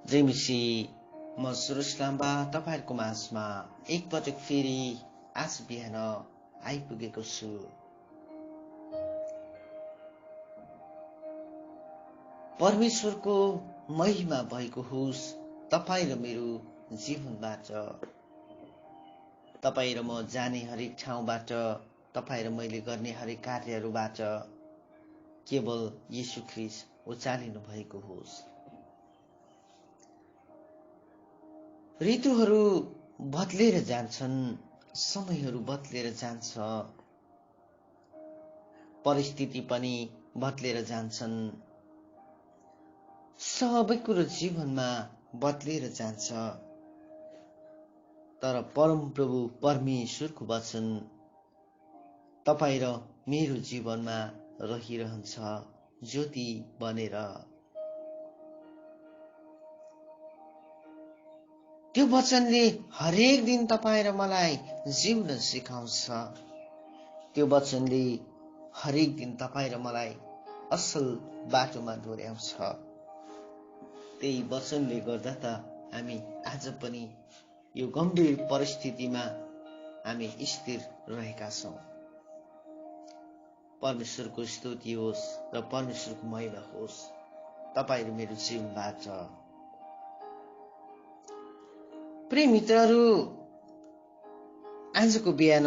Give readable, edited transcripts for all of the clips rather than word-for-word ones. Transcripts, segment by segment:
जय मसी। म सुरेश लाम्बा तपाईहरुको माझमा एक पटक फेरि आज बिहान आइपुगेको छु। परमेश्वरको महिमा भएको होस् तपाई र मेरो जीवनबाट। तपाई र म जाने हरेक ठाउँबाट, तपाई र मैले गर्ने हरेक कार्यहरूबाट केवल येशू ख्रीष्ट उचालिनु भएको होस्। ऋतुहरू बदलेर जान्छन्, समयहरू बदलेर जान्छ, परिस्थिति पनि बदलेर जान्छन्, सबै कुरो जीवनमा बदलेर जान्छ। तर परमप्रभु परमेश्वरको वचन तपाई र मेरो जीवनमा रहिरहन्छ ज्योति बनेर। त्यो वचनले हरेक दिन तपाई र मलाई जिउन सिकाउँछ। त्यो वचनले हरेक दिन तपाई र मलाई असल बाटोमा डोर्याउँछ। त्यही वचनले गर्दा त हामी आज पनि यो गम्भीर परिस्थितिमा हामी स्थिर रहेका छौं। परमेश्वरको स्तुति होस् र परमेश्वरको महिमा होस् तपाई र मेरो जीवनबाट। प्रिय मित्रहरू, आजको बिहान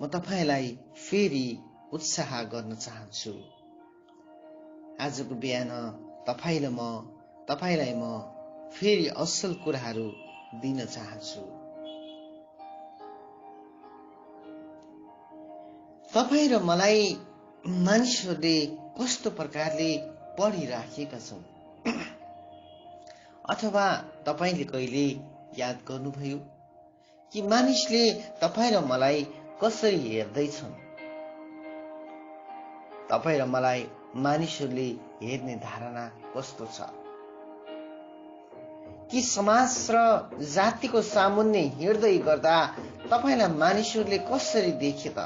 म तपाईलाई फेरि उत्साह गर्न चाहन्छु। आजको बिहान तपाईलाई म फेरि असल कुराहरू दिन चाहन्छु। तपाई र मलाई मानिसहरूले कस्तो प्रकारले पढिराखेका छन्, अथवा तपाईले कहिले याद गर्नुभयो कि मानिसले तपाई र मलाई कसरी हेर्दैछन्? तपाई र मलाई मानिसहरूले हेर्ने धारणा कस्तो छ? कि समाज र जातिको सामुन्ने हिँड्दै गर्दा तपाईलाई मानिसहरूले कसरी देखे त?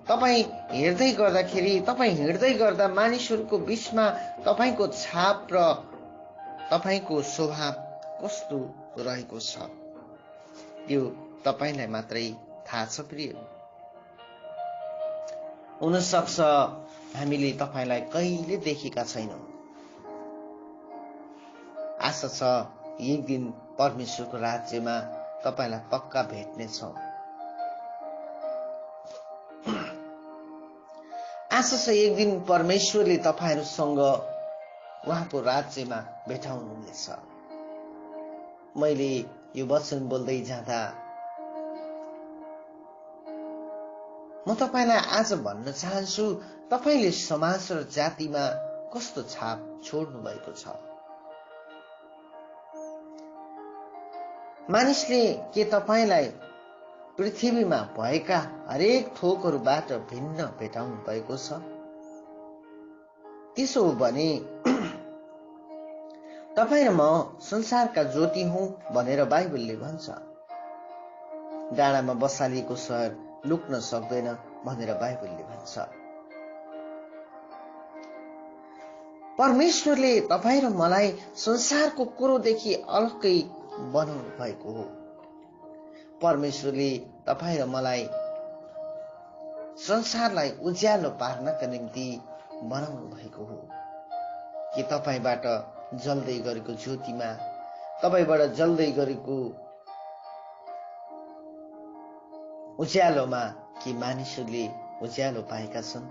तपाई हेर्दै गर्दाखेरि, तपाई हिँड्दै गर्दा मानिसहरूको बीचमा तपाईको छाप र तपाईको स्वभाव कस्तो रहेको छ? यो तपाईलाई मात्रै थाहा छ प्रिय। हुन सक्छ हामीले तपाईलाई कहिले देखेका छैनौं। आशा छ एक दिन परमेश्वरको राज्यमा तपाईलाई पक्का भेट्नेछौं। आशा छ एक दिन परमेश्वरले तपाईहरुसँग उहाँको राज्यमा भेटाउनुहुनेछ। मैले यो वचन बोल्दै जाँदा म तपाईलाई आज भन्न चाहन्छु, तपाईले समाज र जातिमा कस्तो छाप छोड्नु भएको छ? मानिसले के तपाईलाई पृथ्वीमा भएका हरेक थोकहरूबाट भिन्न भेटाउनु भएको छ? त्यसो हो भने तपाई र म संसारका ज्योति हौं भनेर बाइबलले भन्छ। डाँडामा बसालिएको शहर लुक्न सक्दैन भनेर बाइबलले भन्छ। परमेश्वरले तपाई र मलाई संसारको कुरोदेखि अलग्गै बनाउनु भएको हो। परमेश्वरले तपाई र मलाई संसारलाई उज्यालो पार्नका निम्ति बनाउनु भएको हो। कि तपाईबाट जल्दै गरेको ज्योतिमा, तपाईबाट जल्दै गरेको उज्यालोमा के मानिसहरूले उज्यालो पाएका छन्?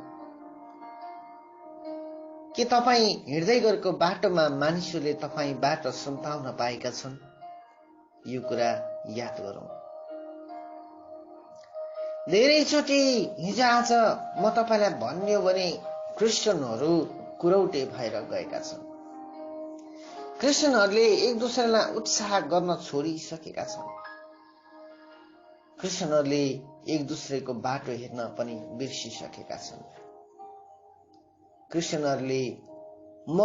के तपाई हिँड्दै गरेको बाटोमा मानिसहरूले तपाईबाट सम्झाउन पाएका छन्? यो कुरा याद गरौं। धेरैचोटि हिजोआज म तपाईलाई भन्यो भने क्रिस्चियनहरू कुरौटे भएर गएका छन्। क्रिस्चियनहरूले एक दुसरालाई उत्साह गर्न छोडिसकेका छन्। क्रिस्चियनहरूले एक दुसरेको बाटो हेर्न पनि बिर्सिसकेका छन्। क्रिस्चियनहरूले म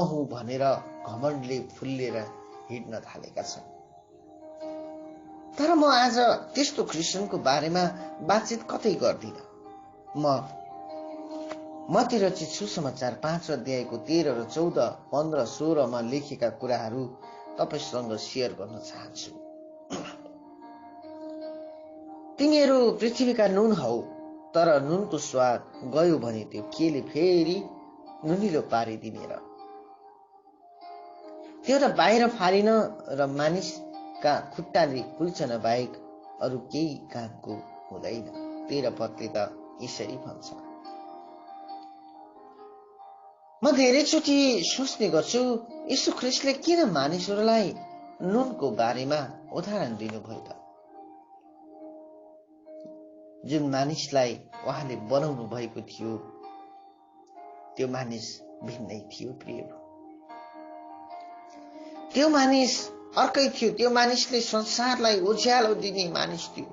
हुँ भनेर घमण्डले फुल्लेर हिँड्न थालेका छन्। तर म आज त्यस्तो क्रिस्चियनको बारेमा बातचित कतै गर्दिन। म मत्ती रचित सुसमाचार 5 अध्यायको 13 र 14, 15, 16 लेखेका कुराहरू तपाईसँग शेयर गर्न चाहन्छु। तिमीहरू पृथ्वीका नुन हौ, तर नुनको स्वाद गयो भने त्यो केले फेरि नुनिलो पारिदिने र त्यो त बाहिर फालिन र मानिसका खुट्टाले कुल्चन बाहेक अरू केही कामको हुँदैन। 13 पदले त यसरी भन्छ। म धेरैचोटि सोच्ने गर्छु, यीशु ख्रीष्टले किन मानिसहरूलाई नुनको बारेमा उदाहरण दिनुभयो त? जुन मानिसलाई उहाँले बनाउनु भएको थियो त्यो मानिस भिन्नै थियो प्रियहरू। त्यो मानिस अर्कै थियो। त्यो मानिसले संसारलाई उज्यालो दिने मानिस थियो।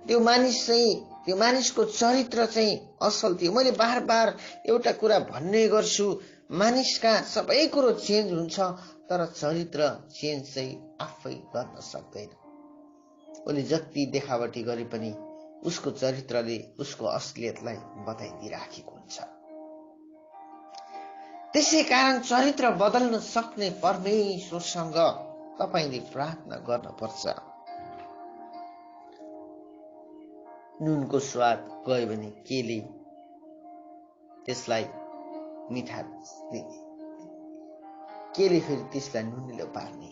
त्यो मानिसको चरित्र चाहिँ असल थियो। मैले बार बार एउटा कुरा भन्ने गर्छु, मानिसका सबै कुरो चेन्ज हुन्छ, तर चरित्र चेन्ज चाहिँ आफै गर्न सक्दैन। उसले जति देखावटी गरे पनि उसको चरित्रले उसको असलियतलाई बताइदिइराखेको हुन्छ। त्यसै कारण चरित्र बदल्न सक्ने परमेश्वरसँग तपाईले प्रार्थना गर्न पर्छ। नुनको स्वाद गयो भने केले त्यसलाई मिठा दिने, केले फेरि त्यसलाई नुनिलो पार्ने।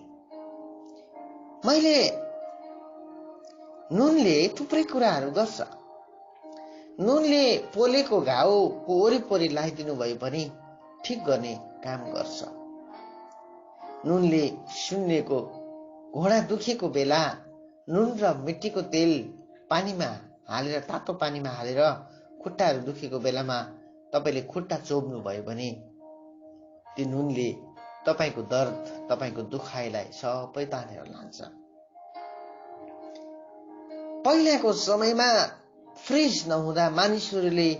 नुनले थुप्रै कुराहरू गर्छ। नुनले पोलेको घाउको वरिपरि लगाइदिनु भयो भने ठिक गर्ने काम गर्छ। नुनले सुन्नेको घोडा दुखेको बेला नुन र मिट्टीको तेल पानीमा हालेर, तातो पानीमा हालेर खुट्टाहरू दुखेको बेलामा तपाईले खुट्टा चोब्नु भयो भने त्यो नुनले तपाईको दर्द, तपाईको दुखाइलाई सबै तानेर लान्छ। पहिलाको समयमा फ्रिज नहुँदा मानिसहरूले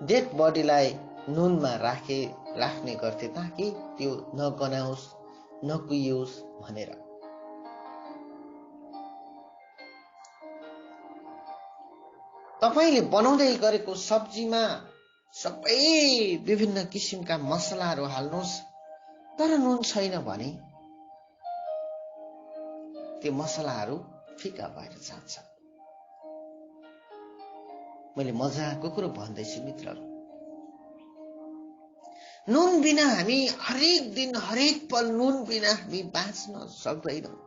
डेड बडीलाई नुनमा राख्ने गर्थे ताकि त्यो नगनाओस्, नकुहियोस् भनेर। तपाईले बनाउँदै गरेको सब्जीमा सबै विभिन्न किसिमका मसलाहरू हाल्नुहोस्, तर नुन छैन भने त्यो मसलाहरू फिका भएर जान्छ। मैले मजाको कुरो भन्दैछु मित्रहरू। नुन बिना हामी हरेक दिन, हरेक पल नुन बिना हामी बाँच्न सक्दैनौँ।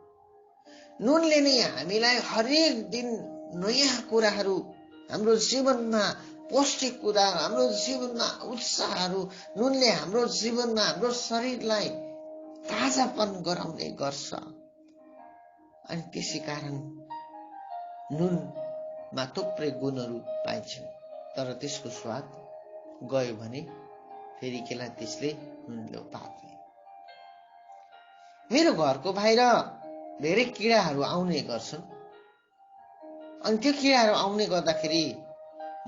नुनले नै हामीलाई हरेक दिन नयाँ कुराहरू, हाम्रो जीवनमा पौष्टिक कुरा, हाम्रो जीवनमा उत्साहहरू, नुनले हाम्रो जीवनमा हाम्रो शरीरलाई ताजापन गराउने गर्छ। अनि त्यसै कारण नुनमा थुप्रै गुणहरू पाइन्छन्, तर त्यसको स्वाद गयो भने फेरि केलाई त्यसले नुनिलो पार्ने। मेरो घरको बाहिर धेरै किराहरू आउने गर्छन्, अनि त्यो किराहरू आउने गर्दाखेरि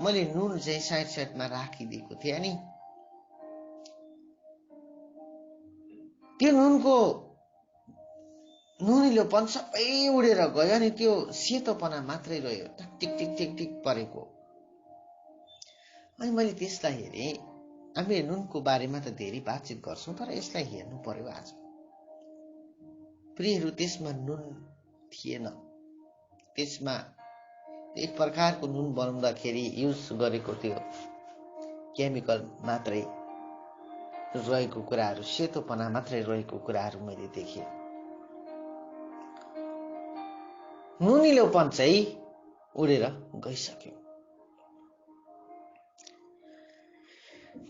मैले नुन चाहिँ साइडमा राखिदिएको थिएँ। अनि त्यो नुनको नुनिलोपन सबै उडेर गयो, अनि त्यो सेतोपना मात्रै रह्यो, टिक टिक टिक टिक परेको। अनि मैले त्यसलाई हेरेँ। हामी नुनको बारेमा त धेरै बातचित गर्छौँ, तर यसलाई हेर्नु पर्यो आज। प्रियहरू, त्यसमा नुन थिएन। त्यसमा एक प्रकारको नुन बनाउँदाखेरि युज गरेको त्यो केमिकल मात्रै रहेको कुराहरू, सेतोपना मात्रै रहेको कुराहरू मैले देखेँ। नुनिलोपन चाहिँ उडेर गइसक्यो।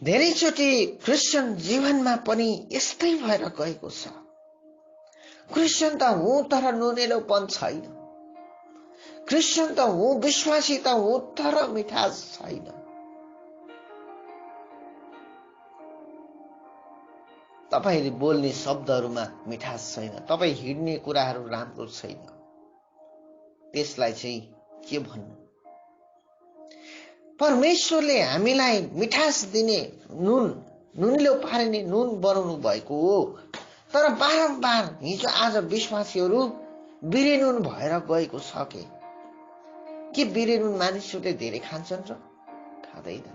धेरैचोटि क्रिस्चियन जीवनमा पनि यस्तै भएर गएको छ। क्रिस्चियन त हुँ तर नुनिलोपन छैन। क्रिस्चियन त हुँ, विश्वासी त हुँ, तर मिठास छैन। तपाईले बोल्ने शब्दहरूमा मिठास छैन। तपाई हिड्ने कुराहरू राम्रो छैन। त्यसलाई चाहिँ के भन्नु? परमेश्वरले हामीलाई मिठास दिने नुनिलो पार्ने नुन बनाउनु भएको हो, तर बारम्बार हिजो आज विश्वासीहरू बिरेनुन भएर गएको छ। के बिरेनुन मानिसहरूले धेरै खान्छन् र? खाँदैन।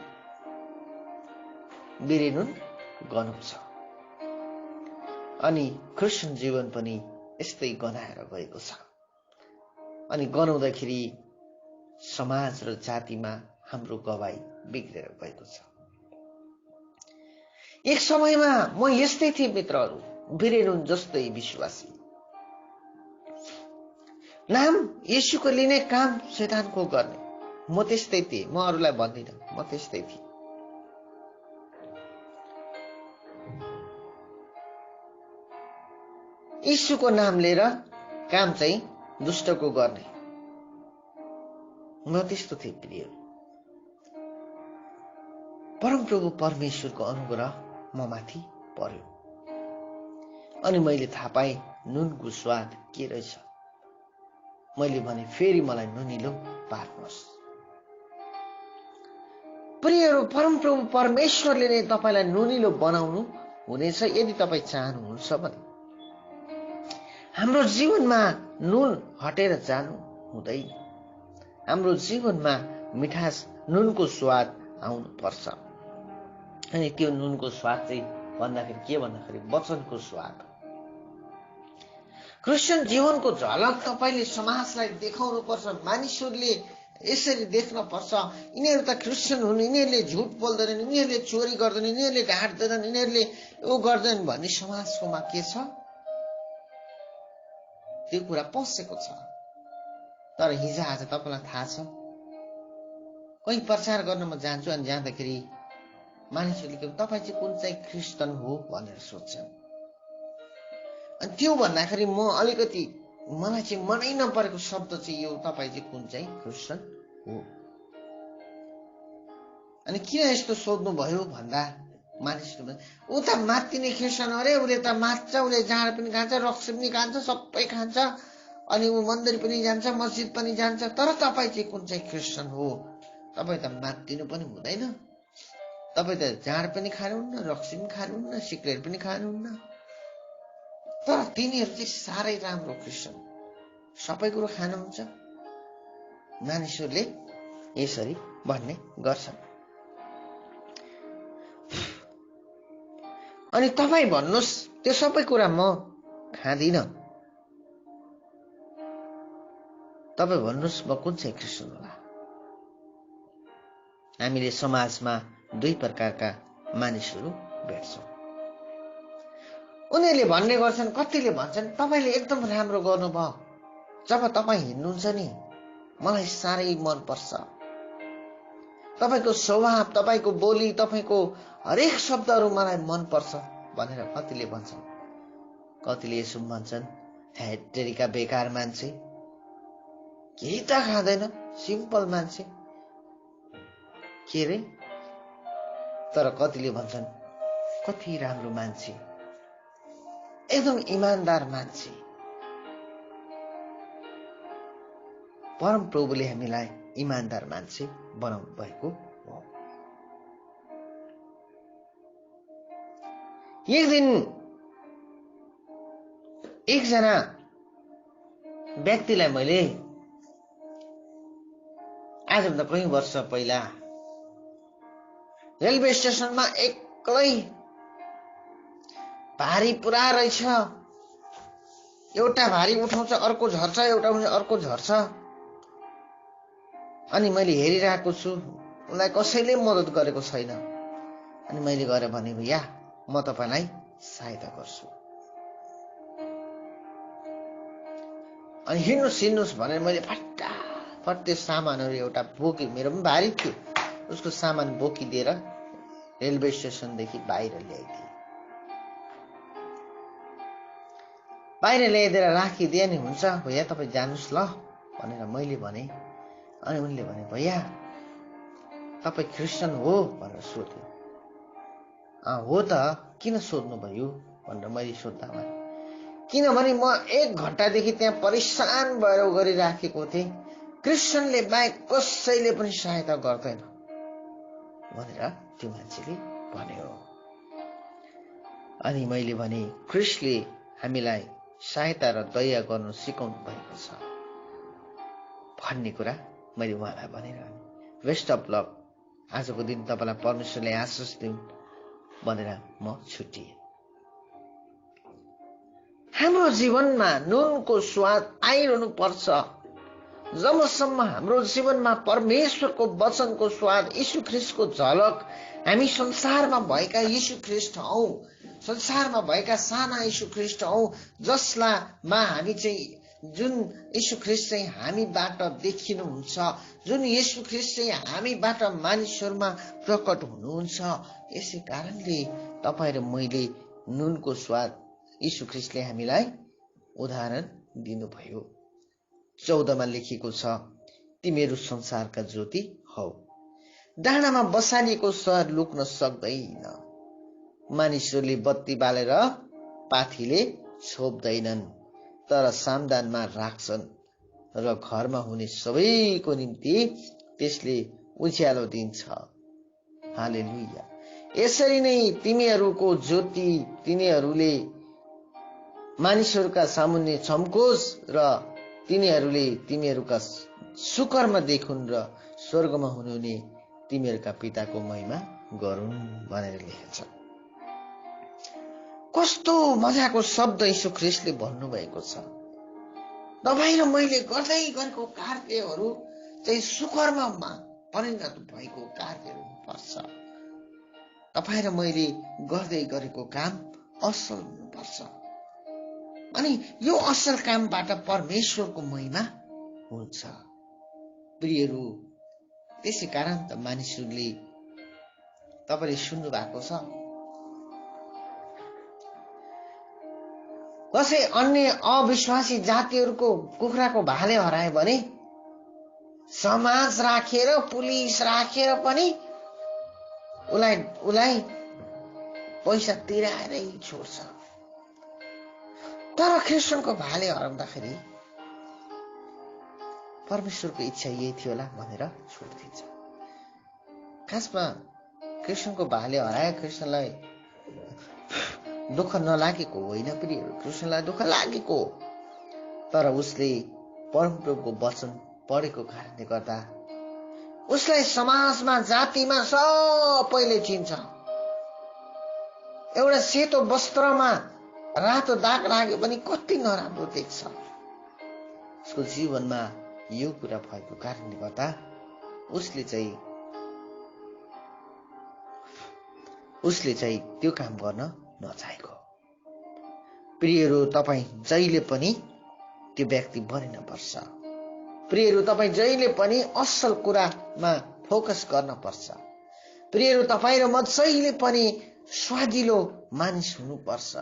बिरेनुन गनाउँछ। अनि क्रिस्चियन जीवन पनि यस्तै गनाएर गएको छ। अनि गनाउँदाखेरि समाज र जातिमा हाम्रो गवाई बिग्रेर गएको छ। एक समयमा म यस्तै थिएँ मित्रहरू, बिरेनुन जस्तै विश्वासी। नाम येशूको लिने काम शैतानको गर्ने, म त्यस्तै थिएँ। म अरूलाई भन्दिनँ, म त्यस्तै थिएँ। येशूको नाम लिएर काम चाहिँ दुष्टको गर्ने, म त्यस्तो थिएँ प्रिय। परमप्रभु परमेश्वरको अनुग्रह म माथि पर्यो अनि मैले थाहा पाएँ नुनको स्वाद के रहेछ। मैले भने फेरि मलाई नुनिलो पार्नुहोस्। प्रियहरू, परमप्रभु परमेश्वरले नै तपाईलाई नुनिलो बनाउनु हुनेछ यदि तपाईँ चाहनुहुन्छ भने। हाम्रो जीवनमा नुन हटेर जानु हुँदैन। हाम्रो जीवनमा मिठास, नुनको स्वाद आउनु पर्छ। अनि त्यो नुनको स्वाद चाहिँ भन्दाखेरि के भन्दाखेरि वचनको स्वाद। क्रिस्चियन जीवनको झलक तपाईले समाजलाई देखाउनु पर्छ। मानिसहरूले यसरी देख्न पर्छ, यिनीहरू त क्रिस्चियन हुन्, यिनीहरूले झुट बोल्दैनन्, यिनीहरूले चोरी गर्दैनन्, यिनीहरूले ढाँट्दैनन्, यिनीहरूले यो गर्दैनन् भन्ने समाजकोमा के छ, त्यो कुरा पसेको छ। तर हिजो आज तपाईलाई थाहा छ, कहीँ प्रचार गर्न म जान्छु अनि जाँदाखेरि मानिसहरूले तपाईँ चाहिँ कुन चाहिँ क्रिस्चियन हो भनेर सोध्छन्। अनि त्यो भन्दाखेरि म अलिकति मलाई चाहिँ मनै नपरेको शब्द चाहिँ यो, तपाईँ चाहिँ कुन चाहिँ क्रिस्चियन हो। अनि किन यस्तो सोध्नु भयो भन्दा मानिसले ऊ त मात्तिने क्रिस्चियन अरे, उसले त मात्छ, उसले जाँड पनि खान्छ, रक्सी पनि खान्छ, सबै खान्छ, अनि ऊ मन्दिर पनि जान्छ, मस्जिद पनि जान्छ। तर तपाईँ चाहिँ कुन चाहिँ क्रिस्चियन हो? तपाईँ त मात्तिनु पनि हुँदैन, तपाईँ त जाँड पनि खानुहुन्न, रक्सी पनि खानुहुन्न, सिगरेट पनि खानुहुन्न। तर तिनीहरू चाहिँ साह्रै राम्रो क्रिस्चियन, सबै कुरो खानुहुन्छ। मानिसहरूले यसरी भन्ने गर्छन्। अनि तपाईँ भन्नुहोस् त्यो सबै कुरा म खाँदिनँ, तपाईँ भन्नुहोस् म कुन चाहिँ क्रिस्चियन होला? हामीले समाजमा दुई प्रकारका मानिसहरू भेट्छौँ। उनीहरूले भन्ने गर्छन्, कतिले भन्छन् तपाईले एकदम राम्रो गर्नुभयो, जब तपाईँ हिँड्नुहुन्छ नि मलाई साह्रै मन पर्छ, तपाईको स्वभाव, तपाईको बोली, तपाईको हरेक शब्दहरू मलाई मन पर्छ भनेर कतिले भन्छन्। कतिले यसो भन्छन्, हेटेरिका बेकार मान्छे, केही त खाँदैन, सिम्पल मान्छे के रे। तर कतिले भन्छन् कति राम्रो मान्छे, एकदम इमानदार मान्छे। परम प्रभुले हामीलाई इमानदार मान्छे बनाउनु भएको हो। एक दिन एकजना व्यक्तिलाई मैले आजभन्दा कयौं वर्ष पहिला रेलवे स्टेशनमा एक्लै भारी पुरा रहेछ, एउटा भारी उठाउँछ अर्को झर्छ, एउटा उठाउँछ अर्को झर्छ। अनि मैले हेरिरहेको छु, उनलाई कसैले मद्दत गरेको छैन। अनि मैले गएर भने, भैया म तपाईलाई सहायता गर्छु, अनि हिँड्नुहोस् भनेर मैले फटाफट त्यो सामानहरू एउटा बोकी, मेरो पनि भारी थियो, उसको सामान बोकिदिएर रेलवे स्टेसनदेखि बाहिर ल्याइदिए। बाहिर ल्याइदिएर राखिदिए नि हुन्छ भैया तपाईँ जानुहोस् ल भनेर मैले भने। अनि उनले भने, भैया तपाईँ क्रिस्चियन हो भनेर सोध्यो। हो त, किन सोध्नु भयो भनेर मैले सोद्धा भने, किनभने म 1 घण्टादेखि त्यहाँ परेशान भएर गरिराखेको थिएँ, क्रिस्चियनले बाहेक कसैले पनि सहायता गर्दैन भनेर त्यो मान्छेले भन्यो। अनि मैले भने, क्रिस्टले हामीलाई सहायता र दया गर्नु सिकाउनु भएको छ भन्ने कुरा मैले उहाँलाई भनेर। Best of lock. आजको दिन तपाईलाई परमेश्वरले आशिष दिउन्। भनेर म छुटिए। हाम्रो जीवनमा नुनको स्वाद आइरहनु पर्छ। जबसम्म हाम्रो जीवनमा परमेश्वरको वचनको स्वाद, यीशु ख्रीष्टको झलक, हामी संसारमा भएका यीशु ख्रीष्ट हौ, संसारमा भएका साना यीशु ख्रीष्ट हौ, जसलामा हामी चाहिँ जुन यीशु ख्रीष्ट चाहिँ हामीबाट देखिनुहुन्छ, जुन यीशु ख्रीष्ट चाहिँ हामीबाट मानिसहरूमा प्रकट हुनुहुन्छ। यसै कारणले तपाईँ र मैले नुनको स्वाद यीशु ख्रीष्टले हामीलाई उदाहरण दिनुभयो। 14मा लेखिएको छ, तिमीहरू संसारका ज्योति हौ। डाँडामा बसालिएको सहर लुक्न सक्दैन। मानिसहरूले बत्ती बालेर पाथीले छोप्दैनन्, तर सामदानमा राख्छन् र घरमा हुने सबैको निम्ति त्यसले उज्यालो दिन्छ। हालेलुया। यसरी नै तिमीहरूको ज्योति तिनीहरूले मानिसहरूका सामुन्ने चम्कोस् र तिनीहरूले तिमीहरूका सुकर्म देखुन् र स्वर्गमा हुनुहुने तिमीहरूका पिताको महिमा गरून् भनेर लेखेको छ। कस्तो मजाको शब्द यीशु ख्रीष्टले भन्नुभएको छ। तपाईँ र मैले गर्दै गरेको कार्यहरू चाहिँ सुकर्ममा परिणत भएको कार्यहरू हुनुपर्छ। तपाईँ र मैले गर्दै गरेको काम असल हुनुपर्छ। अनि यो असल कामबाट परमेश्वरको महिमा हुन्छ। प्रियहरू, त्यसै कारण त मानिसहरूले तपाईले सुन्नु भएको छ, कसै अन्य अविश्वासी जातिहरूको कुखुराको भाले हरायो भने समाज राखेर पुलिस राखेर पनि उलाई पैसा तिराएरै छोड्छ। तर क्रिस्चियनको भाले हराउँदाखेरि परमेश्वरको इच्छा यही थियो होला भनेर छोडिदिन्छ। खासमा क्रिस्चियनको भाले हराए क्रिस्चियनलाई दुःख नलागेको होइन प्रियहरू, क्रिस्चियनलाई दुःख लागेको, तर उसले परमप्रभुको वचन पढेको कारणले गर्दा उसलाई समाजमा जातिमा सबैले चिन्छ। एउटा सेतो वस्त्रमा रातो दाग लाग्यो भने कति नराम्रो देख्छ। उसको जीवनमा यो कुरा भएको कारणले गर्दा उसले चाहिँ त्यो काम गर्न नचाहेको। प्रियहरू, तपाईँ जहिले पनि त्यो व्यक्ति बनिन पर्छ। प्रियहरू, तपाईँ जहिले पनि असल कुरामा फोकस गर्न पर्छ। प्रियहरू, तपाईँ र म जहिले पनि स्वादिलो मानिस हुनुपर्छ।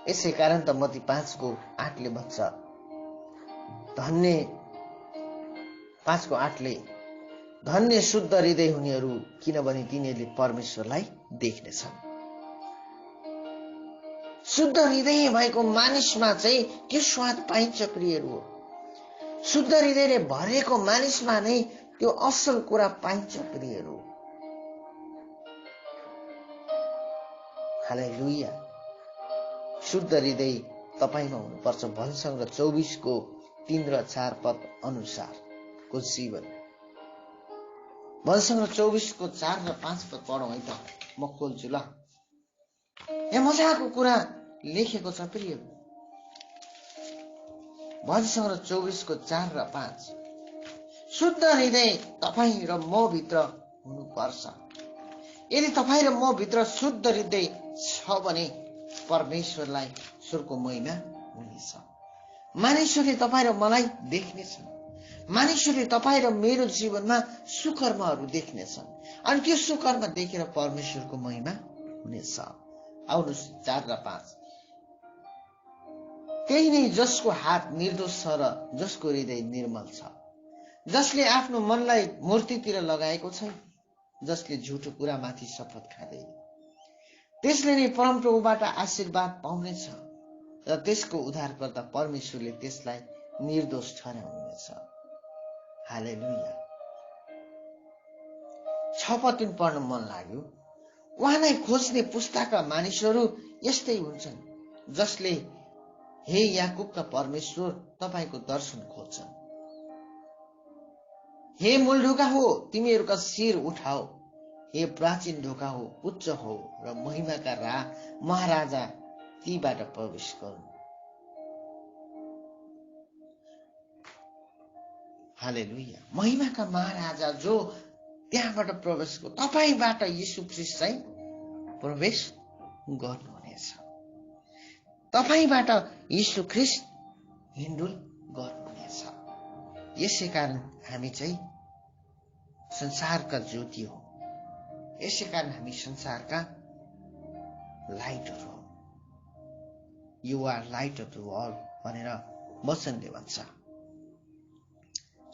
यसै कारण त मत्ती 5:8 भन्छ, धन्य शुद्ध हृदय हुनेहरू, किनभने तिनीहरूले परमेश्वरलाई देख्नेछन्। शुद्ध हृदय भएको मानिसमा चाहिँ त्यो स्वाद पाइन्छ प्रियहरू। शुद्ध हृदयले भरेको मानिसमा नै त्यो असल कुरा पाइन्छ प्रियहरू। हालेलुया। शुद्ध हृदय तपाईमा हुनुपर्छ। भजनसंग्रह 24:3 र 4 पद अनुसारको जीवन। भजनसंग्रह 24:4 र 5 पद पढौँ है त। म खोल्छु ल। यहाँ मजाको कुरा लेखेको छ प्रियहरू। भजनसंग्रह 24:4 र 5। शुद्ध हृदय तपाईँ र म भित्र हुनुपर्छ। यदि तपाईँ र म भित्र शुद्ध हृदय छ भने परमेश्वरलाई ईश्वरको महिमा हुनेछ। मानिसहरूले तपाईँ र मलाई देख्नेछन्। मानिसहरूले तपाईँ र मेरो जीवनमा सुकर्महरू देख्नेछन्। अनि त्यो सुकर्म देखेर परमेश्वरको महिमा हुनेछ। आउनुहोस् 4 र 5। त्यही नै जसको हात निर्दोष छ र जसको हृदय निर्मल छ, जसले आफ्नो मनलाई मूर्तितिर लगाएको छैन, जसले झुटो कुरामाथि शपथ खाँदैन, त्यसले नै परमप्रभुबाट आशीर्वाद पाउनेछ र त्यसको उद्धारकर्ता परमेश्वरले त्यसलाई निर्दोष ठहराउनेछ। हालेलुया। 6 पद पढ्न मन लाग्यो। उहाँलाई खोज्ने पुस्ताका मानिसहरू यस्तै हुन्छन्, जसले हे याकुबका परमेश्वर तपाईको दर्शन खोज्छन्। हे मूलढुका हो, तिमीहरूका शिर उठाओ। यो प्राचीन ढोका हो, उच्च हो र महिमाका महाराजा तीबाट प्रवेश गरून्। हालेलुया। महिमाका महाराजा जो त्यहाँबाट प्रवेश गर्नु, तपाईबाट यीशु ख्रीष्ट चाहिँ प्रवेश गर्नुहुनेछ। तपाईबाट यीशु ख्रीष्ट हिँडुल गर्नुहुनेछ। यसै कारण हामी चाहिँ संसारका ज्योति हो। यसै कारण हामी संसारका लाइटहरू हो। You are light of the world भनेर वचनले भन्छ।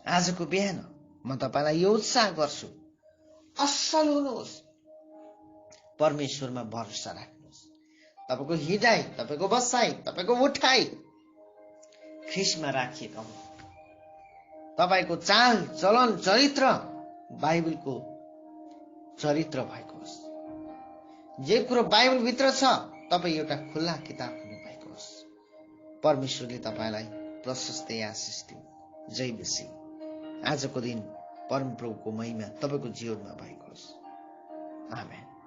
आजको बिहान म तपाईलाई यो उत्साह गर्छु, असल हुनुहोस्, परमेश्वरमा भरोसा राख्नुहोस्। तपाईको हृदय, तपाईको बसाइ, तपाईको उठाइ ख्रीष्टमा राखिएका हुन्। तपाईको चाल चलन चरित्र बाइबलको चरित्र भएको होस्। जे कुरो बाइबल भित्र छ तपाई एउटा खुल्ला किताब हुनु भएको होस्। परमेश्वरले तपाईलाई प्रशस्तै आशिष दिउन्। जय मसीह। आजको दिन परमप्रभुको महिमा तपाईको जीवनमा भएको होस्। आमेन।